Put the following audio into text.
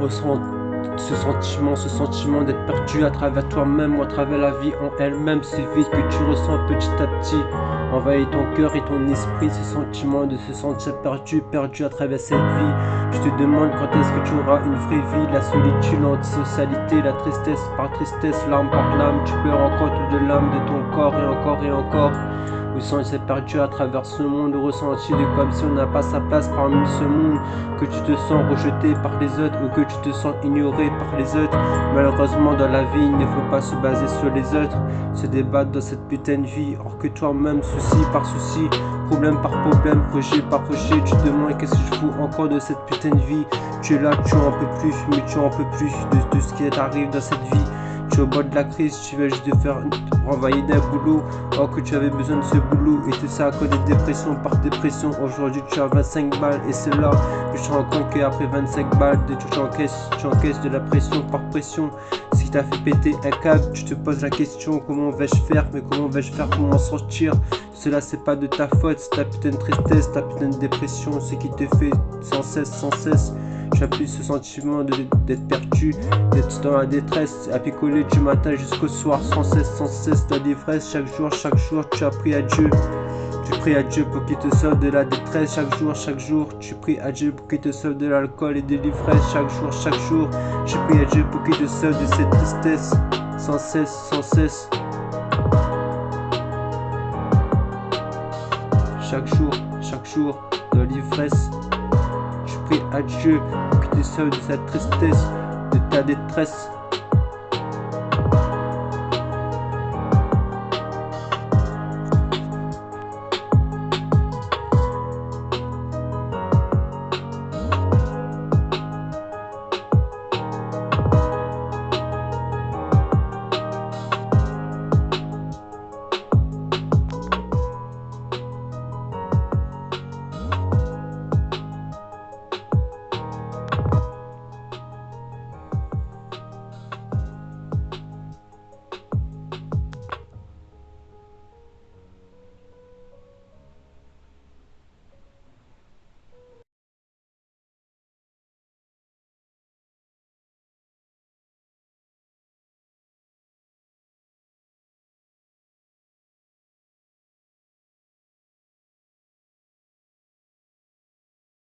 ressens ce sentiment d'être perdu à travers toi-même ou à travers la vie en elle-même, ce vide que tu ressens petit à petit envahit ton cœur et ton esprit, ce sentiment de se sentir perdu à travers cette vie. Je te demande quand est-ce que tu auras une vraie vie, la solitude, l'antisocialité, la tristesse par tristesse, larme par larme, tu pleures encore toute de l'âme de ton corps et encore et encore. Ou sans être perdu à travers ce monde, ressenti de comme si on n'a pas sa place parmi ce monde, que tu te sens rejeté par les autres ou que tu te sens ignoré par les autres. Malheureusement dans la vie, il ne faut pas se baser sur les autres, se débattre dans cette putain de vie, or que toi-même, souci par souci, problème par problème, projet par projet, tu te demandes qu'est-ce que je fous encore de cette putain de vie. Tu es là, tu en peux plus, mais tu en peux plus de ce qui t'arrive dans cette vie. Tu es au bord de la crise, tu veux juste te faire renvoyer d'un boulot, or que tu avais besoin de ce boulot, et tout ça à cause des dépressions par dépression. Aujourd'hui tu as 25 balles, et c'est là que je te rends compte qu'après 25 balles, tu encaisses de la pression par pression. Ce qui t'a fait péter un câble, tu te poses la question, comment vais-je faire, mais comment vais-je faire pour m'en sortir? Cela c'est pas de ta faute, c'est ta putain de tristesse, ta putain de dépression, ce qui te fait sans cesse. Tu as plus ce sentiment d'être perdu, d'être dans la détresse, à picoler du matin jusqu'au soir, sans cesse, ta détresse, chaque jour, tu as prié à Dieu. Tu pries à Dieu pour qu'il te sauve de la détresse, chaque jour, tu pries à Dieu pour qu'il te sauve de l'alcool et de l'ivresse, chaque jour, tu pries à Dieu pour qu'il te sauve de cette tristesse, sans cesse. Chaque jour, de l'ivresse. Tu pries à Dieu pour qu'il te sauve de cette tristesse, de ta détresse.